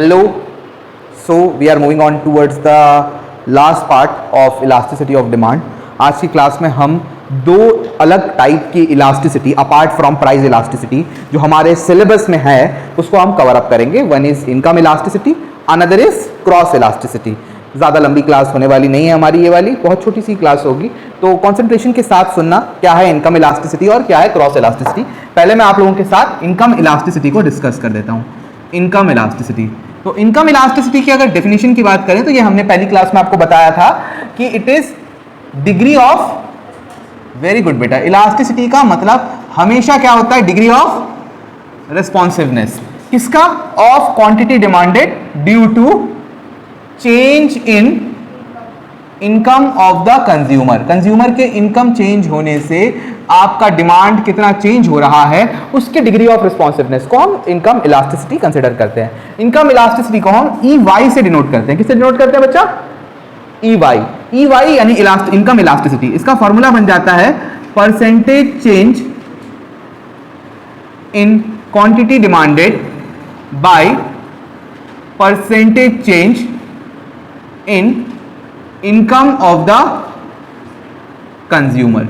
Hello. So we are moving on towards the last part of elasticity of demand. आज की class में हम दो अलग टाइप की elasticity apart from price elasticity जो हमारे सिलेबस में है उसको हम कवर अप करेंगे. One is income elasticity, another is cross elasticity. ज़्यादा लंबी क्लास होने वाली नहीं है हमारी, ये वाली बहुत छोटी सी क्लास होगी, तो कंसंट्रेशन के साथ सुनना क्या है इनकम इलास्टिसिटी और क्या है क्रॉस इलास्टिसिटी. पहले मैं आप लोगों के साथ इनकम इलास्टिसिटी को डिस्कस कर देता हूँ. इनकम इलास्टिसिटी, तो इनकम इलास्टिसिटी की अगर डेफिनेशन की बात करें तो ये हमने पहली क्लास में आपको बताया था कि it is degree of, very good बेटा, इलास्टिसिटी का मतलब हमेशा क्या होता है, डिग्री ऑफ रिस्पॉन्सिवनेस. किसका? Of quantity demanded due to change in income of the consumer. Consumer के इनकम चेंज होने से आपका डिमांड कितना चेंज हो रहा है, उसके डिग्री ऑफ रिस्पॉन्सिवनेस को हम इनकम इलास्टिसिटी कंसिडर करते हैं. इनकम इलास्टिसिटी को हम EY से डिनोट करते हैं. किससे डिनोट करते हैं बच्चा? EY. EY यानी इनकम इलास्टिसिटी. इसका फॉर्मूला बन जाता है percentage change in quantity demanded by percentage change in income of the consumer.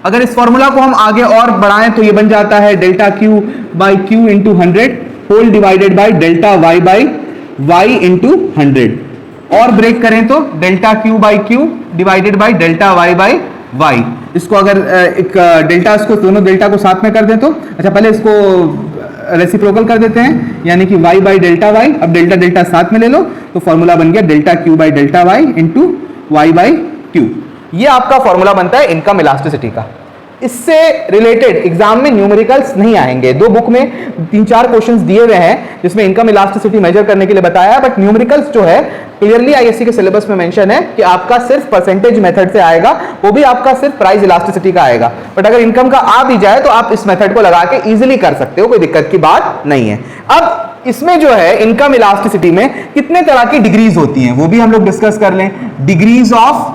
अगर इस फॉर्मूला को हम आगे और बढ़ाएं तो ये बन जाता है delta Q by Q into 100 whole divided by delta Y by Y into 100. और ब्रेक करें तो delta Q by Q divided by delta Y by Y. इसको अगर एक डेल्टा, इसको दोनों डेल्टा को साथ में कर दें तो, अच्छा पहले इसको रेसिप्रोकल कर देते हैं, यानी कि y बाई डेल्टा y. अब डेल्टा डेल्टा साथ में ले लो तो फॉर्मूला बन गया delta Q by delta y into y by Q. ये आपका फॉर्मूला बनता है इनकम इलास्टिसिटी का. इससे रिलेटेड एग्जाम में न्यूमेरिकल्स नहीं आएंगे. दो बुक में 3-4 क्वेश्चंस दिए हुए हैं जिसमें इनकम इलास्टिसिटी मेजर करने के लिए बताया है, बट न्यूमेरिकल्स जो है क्लियरली आईएससी के सिलेबस में मेंशन है कि आपका सिर्फ परसेंटेज मेथड से आएगा, वो भी आपका सिर्फ प्राइस इलास्टिसिटी का आएगा. बट अगर इनकम का आ भी जाए तो आप इस मेथड को लगा के इजीली कर सकते हो, कोई दिक्कत की बात नहीं है. अब इसमें जो है इनकम इलास्टिसिटी में कितने तरह की डिग्रीज होती हैं वो भी हम लोग डिस्कस कर लें. Degrees of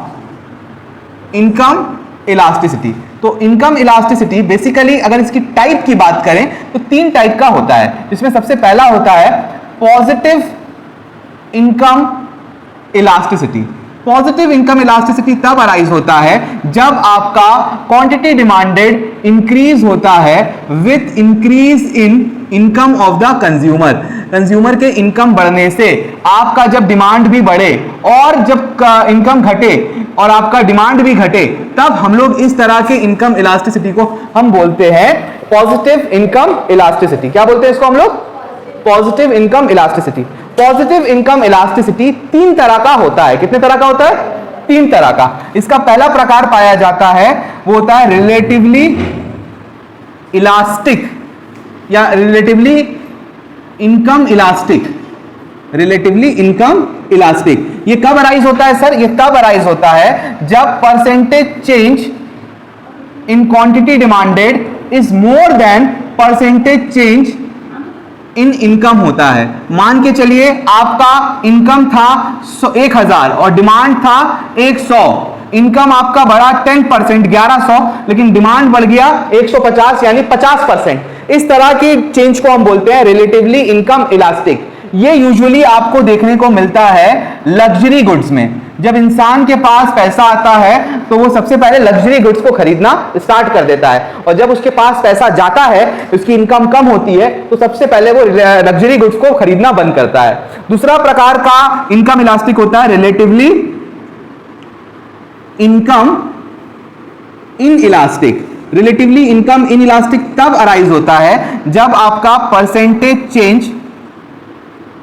income elasticity. तो इनकम इलास्टिसिटी बेसिकली अगर इसकी टाइप की बात करें तो 3 टाइप का होता है. इसमें सबसे पहला होता है positive income elasticity. Positive income elasticity तब अराइज होता है जब आपका क्वांटिटी डिमांडेड इंक्रीज होता है with increase in income of the consumer. Consumer के इनकम बढ़ने से आपका जब डिमांड भी बढ़े और जब इनकम घटे और आपका डिमांड भी घटे, तब हम लोग इस तरह के इनकम इलास्टिसिटी को हम बोलते हैं पॉजिटिव इनकम इलास्टिसिटी. क्या बोलते हैं इसको हम लोग? Positive income elasticity. Positive income elasticity 3 तरह का होता है. कितने तरह का होता है? 3 तरह का. इसका पहला प्रकार पाया जाता है वो होता है रिलेटिवली इलास्टिक या relatively income elastic. Relatively income elastic. ये कब अराइज होता है सर? ये तब अराइज होता है जब percentage change in quantity demanded is more than percentage change in income होता है. मान के चलिए आपका इनकम था 1000 और डिमांड था 100. इनकम आपका बढ़ा 10% 1100, लेकिन डिमांड बढ़ गया 150 यानी 50%. इस तरह की चेंज को हम बोलते हैं रिलेटिवली इनकम इलास्टिक. ये यूजुअली आपको देखने को मिलता है लग्जरी गुड्स में. जब इंसान के पास पैसा आता है तो वो सबसे पहले लग्जरी गुड्स को खरीदना स्टार्ट कर देता है, और जब उसके पास पैसा जाता है, उसकी इनकम कम होती है, तो सबसे पहले वो लग्जरी गुड्स को खरीदना बंद करता है. दूसरा प्रकार का इनकम इलास्टिक होता है relatively income in elastic. Relatively income in elastic तब अराइज होता है जब आपका percentage change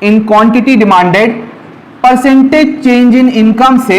in quantity demanded percentage change in income से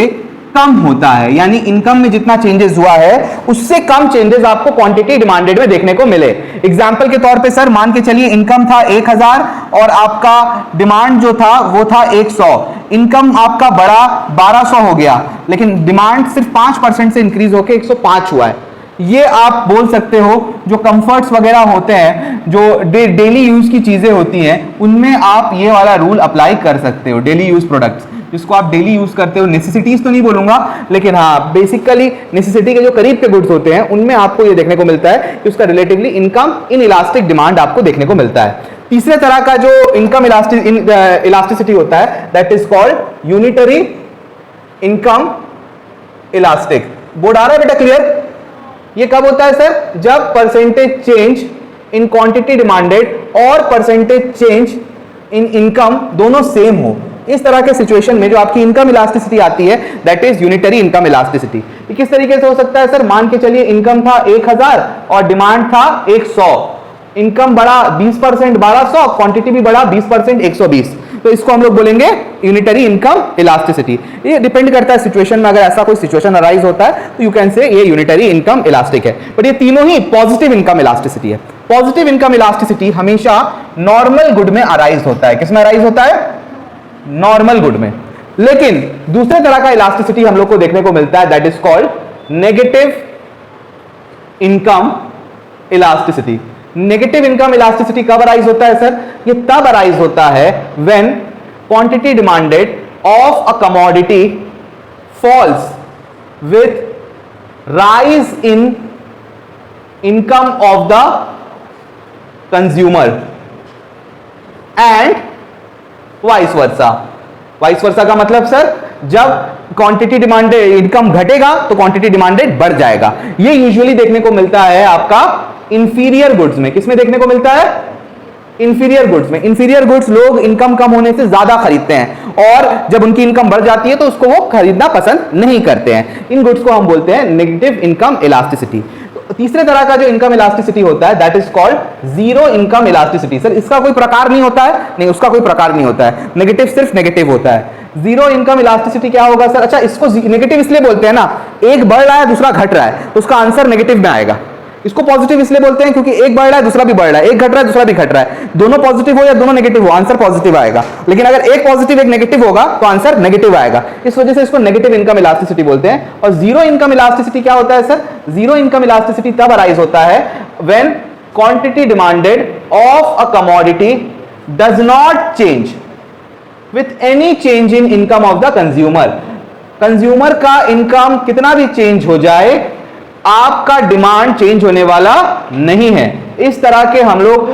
कम होता है. यानी इनकम में जितना चेंजेस हुआ है उससे कम चेंजेस आपको क्वांटिटी डिमांडेड में देखने को मिले. एग्जांपल के तौर पे सर मान के चलिए इनकम था 1000 और आपका डिमांड जो था वो था 100. इनकम आपका बढ़ा 1200 हो गया, लेकिन डिमांड सिर्फ 5% से इंक्रीज होकर 105 हुआ है. ये आप बोल सकते हो जो कंफर्ट्स वगैरह होते हैं, जो डेली यूज की चीजें होती हैं, उनमें आप ये वाला रूल अप्लाई कर सकते हो. डेली यूज प्रोडक्ट्स जिसको आप डेली यूज करते हो, नेसेसिटीज तो नहीं बोलूंगा, लेकिन हाँ बेसिकली नेसेसिटी के जो करीब के गुड्स होते हैं उनमें आपको ये देखने को मिलता है कि उसका relatively income in elastic demand आपको देखने को मिलता है. तीसरे तरह का जो इनकम इलास्टिसिटी होता है that is called unitary income elastic. Board आ रहा है बेटा क्लियर? ये कब होता है सर? जब percentage change in quantity demanded और परसेंटेज चेंज इन इनकम दोनों सेम हो। इस तरह के सिचुएशन में जो आपकी इनकम इलास्टिसिटी आती है that is unitary income elasticity. ये किस तरीके से हो सकता है सर? मान के चलिए इनकम था 1000 और डिमांड था 100, इनकम बढ़ा 20% 1200, क्वांटिटी भी बढ़ा 20% 120, तो इसको हम लोग बोलेंगे यूनिटरी इनकम इलास्टिसिटी। ये डिपेंड करता है सिचुएशन में, अगर ऐसा कोई सिचुएशन अराइज होता है तो यू कैन से ये यूनिटरी इनकम इलास्टिक है। बट ये तीनों ही पॉजिटिव इनकम इलास्टिसिटी है। पॉजिटिव इनकम इलास्टिसिटी हमेशा नॉर्मल गुड में अराइज होता है। किसमें अराइज होता है? नॉर्मल गुड में। लेकिन दूसरे तरह का इलास्टिसिटी हम लोग को देखने को मिलता है that is called negative income elasticity. Negative income elasticity कब अराइज होता है सर? ये तब अराइज होता है when quantity demanded of a commodity falls with rise in income of the consumer and vice versa. Vice versa का मतलब sir, जब क्वांटिटी डिमांडेड इनकम घटेगा तो क्वांटिटी डिमांडेड बढ़ जाएगा। ये यूजुअली देखने को मिलता है आपका इंफीरियर गुड्स में। किसमें देखने को मिलता है? इंफीरियर गुड्स में। इंफीरियर गुड्स लोग इनकम कम होने से ज्यादा खरीदते हैं और जब उनकी इनकम बढ़ जाती है तो उसको वो खरीदना पसंद नहीं करते हैं। इन गुड्स को हम बोलते हैं नेगेटिव इनकम इलास्टिसिटी। तीसरे तरह का जो इनकम इलास्टिसिटी होता है that is called zero income elasticity. Sir इसका कोई प्रकार नहीं होता है? नहीं, उसका कोई प्रकार नहीं होता है। नेगेटिव सिर्फ नेगेटिव होता है। जीरो इनकम इलास्टिसिटी क्या होगा सर? अच्छा, इसको नेगेटिव इसलिए बोलते हैं ना, एक बढ़ रहा है दूसरा घट रहा है तो उसका आंसर नेगेटिव में आएगा। इसको पॉजिटिव इसलिए बोलते हैं क्योंकि एक बढ़ रहा है दूसरा भी बढ़ रहा है, एक घट रहा है दूसरा भी घट रहा है, दोनों पॉजिटिव हो या दोनों नेगेटिव हो आंसर पॉजिटिव आएगा। लेकिन अगर एक पॉजिटिव एक नेगेटिव होगा तो आंसर नेगेटिव आएगा। इस वजह से इसको नेगेटिव इनकम इलास्टिसिटी बोलते हैं। और जीरो इनकम इलास्टिसिटी क्या होता है सर? जीरो इनकम इलास्टिसिटी तब अराइज होता है when quantity demanded of a commodity does not change with any change in income of the consumer. Consumer का इनकम कितना भी चेंज हो जाए, आपका डिमांड चेंज होने वाला नहीं है। इस तरह के हम लोग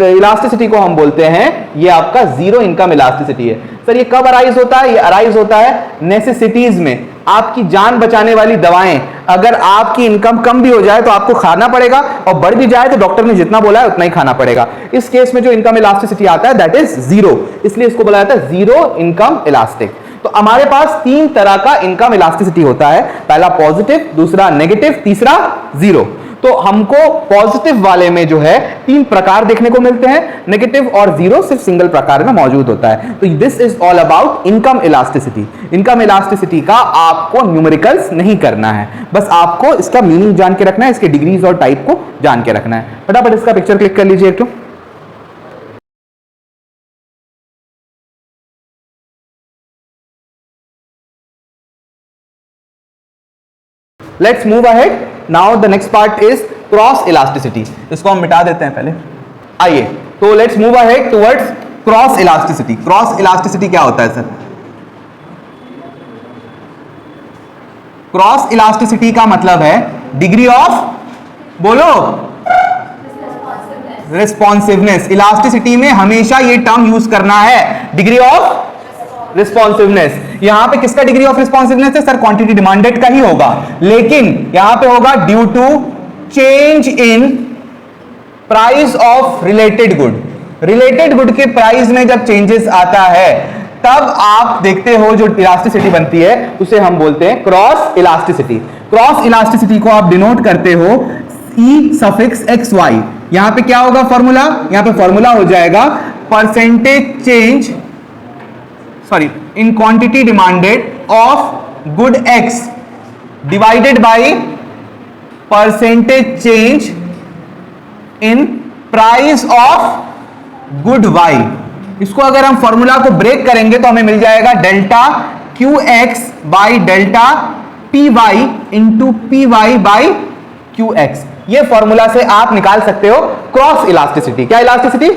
इलास्टिसिटी को हम बोलते हैं ये आपका जीरो इनकम इलास्टिसिटी है। सर ये कब अराइज होता है? ये अराइज होता है नेसेसिटीज में। आपकी जान बचाने वाली दवाएं, अगर आपकी इनकम कम भी हो जाए तो आपको खाना पड़ेगा और बढ़ भी जाए तो डॉक्टर ने जितना बोला है उतना ही खाना पड़ेगा। इस केस में जो इनकम इलास्टिसिटी आता है दैट इज जीरो, इसलिए इसको बोला जाता है जीरो इनकम इलास्टिक। तो हमारे पास तीन तरह का इनकम इलास्टिसिटी होता है, पहला पॉजिटिव, दूसरा नेगेटिव, तीसरा जीरो। तो हमको पॉजिटिव वाले में जो है तीन प्रकार देखने को मिलते हैं, नेगेटिव और जीरो सिर्फ सिंगल प्रकार में मौजूद होता है। तो this is all about income elasticity. Income elasticity का आपको न्यूमेरिकल्स नहीं करना है, बस आपको इसका मीनिंग जान के रखना है, इसके डिग्रीज और टाइप को जान के रखना है। फटाफट इसका पिक्चर क्लिक कर लीजिए क्यों। Let's move ahead. Now the next part is cross elasticity. इसको हम मिटा देते हैं पहले। आइए, तो let's move ahead towards cross elasticity. Cross elasticity क्या होता है सर? Cross elasticity का मतलब है डिग्री ऑफ, बोलो, रिस्पॉन्सिवनेस। इलास्टिसिटी में हमेशा ये टर्म यूज करना है, डिग्री ऑफ रिस्पॉन्सिवनेस। यहां पे किसका डिग्री ऑफ रिस्पॉन्सिवनेस है सर? क्वांटिटी डिमांडेड का ही होगा, लेकिन यहां पे होगा due to change in price of related good. Related good के प्राइस में जब चेंजेस आता है तब आप देखते हो जो इलास्टिसिटी बनती है उसे हम बोलते हैं क्रॉस इलास्टिसिटी। क्रॉस इलास्टिसिटी को आप डिनोट करते हो ई सफिक्स एक्स वाई। यहां पे क्या होगा फॉर्मूला? यहां पे फॉर्मूला हो जाएगा percentage change in quantity demanded of good X divided by percentage change in price of good Y। इसको अगर हम फॉर्मूला को ब्रेक करेंगे तो हमें मिल जाएगा delta Q X by delta P Y into P Y by Q X. ये फॉर्मूला से आप निकाल सकते हो क्रॉस इलास्टिसिटी। क्या elasticity?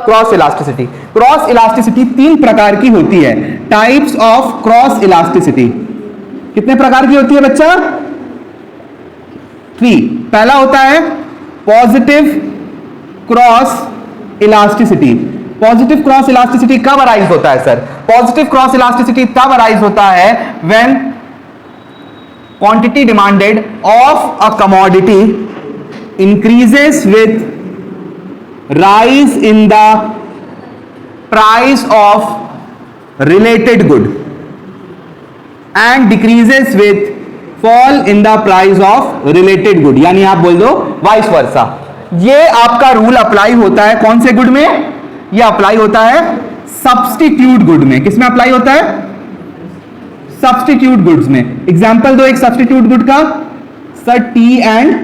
Cross elasticity. Cross elasticity तीन प्रकार की होती है, टाइप्स ऑफ क्रॉस इलास्टिसिटी। कितने प्रकार की होती है बच्चा? 3। पहला होता है positive cross elasticity. Positive cross elasticity कब अराइज होता है सर? पॉजिटिव क्रॉस इलास्टिसिटी तब अराइज होता है when quantity demanded of a commodity increases with rise in the price of related good and decreases with fall in the price of related good, यानी आप बोल दो vice versa. ये आपका rule apply होता है कौन से गुड में? ये अप्लाई होता है सब्स्टिट्यूट गुड में। किसमें अप्लाई होता है? सब्स्टिट्यूट गुड्स में। एग्जांपल दो एक सब्स्टिट्यूट गुड का। Sir T and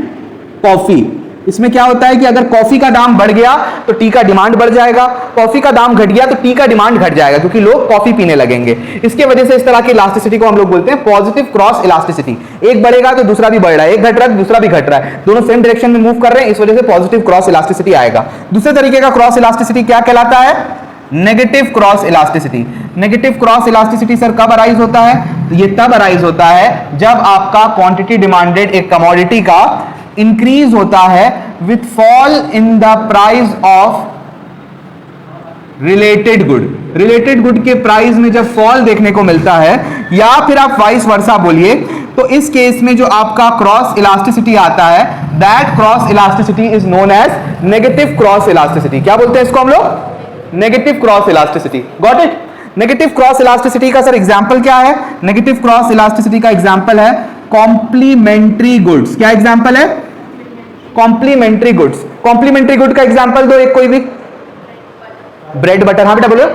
coffee. इसमें क्या होता है कि अगर कॉफी का दाम बढ़ गया तो टी का डिमांड बढ़ जाएगा, कॉफी का दाम घट गया तो टी का डिमांड घट जाएगा, क्योंकि लोग कॉफी पीने लगेंगे। इसके वजह से इस तरह की इलास्टिसिटी को हम लोग बोलते हैं पॉजिटिव क्रॉस इलास्टिसिटी। एक बढ़ेगा तो दूसरा भी बढ़ रहा है, एक घट रहा है तो दूसरा भी घट रहा है, दोनों सेम डायरेक्शन में मूव कर रहे हैं, इस वजह से पॉजिटिव क्रॉस इलास्टिसिटी आएगा। दूसरे तरीके का क्रॉस इलास्टिसिटी क्या कहलाता है? Negative cross elasticity. Negative cross elasticity sir कब अराइज होता है? ये तब अराइज होता है जब आपका क्वांटिटी डिमांडेड एक कमोडिटी का इंक्रीज होता है with fall in the price of related good. Related good के प्राइस में जब फॉल देखने को मिलता है, या फिर आप वाइस वर्सा बोलिए, तो इस केस में जो आपका क्रॉस इलास्टिसिटी आता है, that cross elasticity is known as negative cross elasticity. क्या बोलते हैं इसको हम लोग? Negative cross elasticity. Got it? Negative cross elasticity का सर एग्जांपल क्या है? नेगेटिव क्रॉस इलास्टिसिटी का एग्जांपल है कॉम्प्लीमेंट्री गुड्स। क्या एग्जांपल है? Complementary goods. कॉम्प्लीमेंट्री गुड का एग्जांपल दो एक कोई भी। Bread butter. हाँ बेटा बोलो।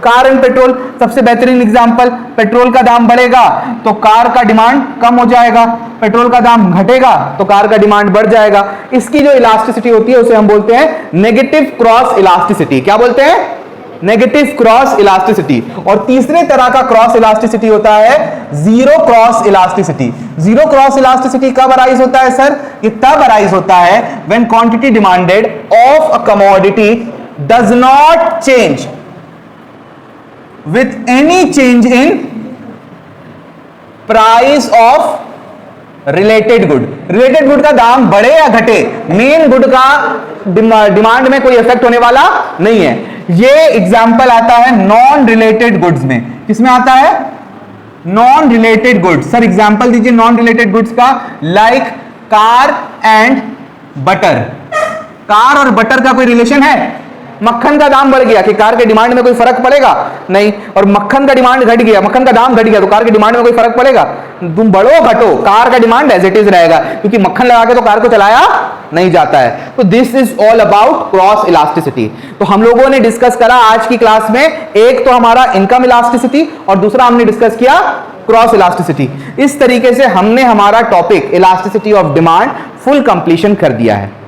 कार एंड पेट्रोल सबसे बेहतरीन एग्जांपल। पेट्रोल का दाम बढ़ेगा तो कार का डिमांड कम हो जाएगा, पेट्रोल का दाम घटेगा तो कार का डिमांड बढ़ जाएगा। इसकी जो इलास्टिसिटी होती है उसे हम बोलते हैं नेगेटिव क्रॉस इलास्टिसिटी। क्या बोलते हैं? Negative cross elasticity. और तीसरे तरह का क्रॉस इलास्टिसिटी होता है zero cross elasticity. Zero cross elasticity कब अराइज होता है सर? ये तब अराइज होता है when quantity demanded of a commodity does not change with any change in price of related good. Related good का दाम बढ़े या घटे, मेन गुड का डिमांड में कोई इफेक्ट होने वाला नहीं है। ये एग्जांपल आता है नॉन रिलेटेड गुड्स में। किसमें आता है? Non related goods. Sir example दीजिए नॉन रिलेटेड गुड्स का। Like car and butter. Car और बटर का कोई रिलेशन है? मक्खन का दाम बढ़ गया कि कार के डिमांड में कोई फर्क पड़ेगा? नहीं। और मक्खन का डिमांड घट गया, मक्खन का दाम घट गया तो कार के डिमांड में कोई फर्क पड़ेगा? तुम बढ़ो घटो, कार का डिमांड एज इट इज रहेगा, क्योंकि मक्खन लगा के तो कार को चलाया नहीं जाता है। तो this is all about cross elasticity. तो हम लोगों ने डिस्कस करा आज की क्लास में, एक तो हमारा इनकम इलास्टिसिटी और दूसरा हमने डिस्कस किया क्रॉस इलास्टिसिटी। इस तरीके से हमने हमारा topic elasticity of demand full completion कर दिया है।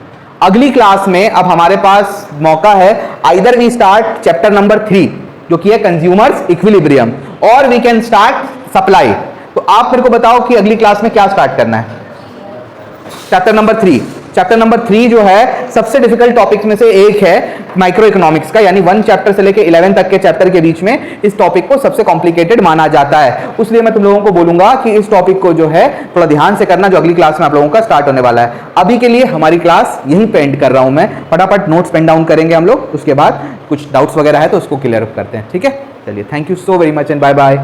अगली क्लास में अब हमारे पास मौका है, either we start chapter number 3 जो कि है कंज्यूमर्स इक्विलिब्रियम, और वी कैन स्टार्ट सप्लाई। तो आप मेरे को बताओ कि अगली क्लास में क्या स्टार्ट करना है? Chapter number 3। चैप्टर नंबर 3 जो है सबसे डिफिकल्ट टॉपिक्स में से एक है माइक्रो इकोनॉमिक्स का, यानी 1 चैप्टर से लेके 11 तक के चैप्टर के बीच में इस टॉपिक को सबसे कॉम्प्लिकेटेड माना जाता है। उसलिए मैं तुम लोगों को बोलूंगा कि इस टॉपिक को जो है थोड़ा ध्यान से करना, जो अगली क्लास में आप लोगों का स्टार्ट होने वाला है। अभी के लिए हमारी क्लास यहीं पे एंड कर रहा हूं मैं। फटाफट नोट्स पेन डाउन करेंगे हम लोग, उसके बाद कुछ डाउट्स वगैरह है तो उसको क्लियर अप करते हैं। ठीक है, चलिए, thank you so very much and bye bye.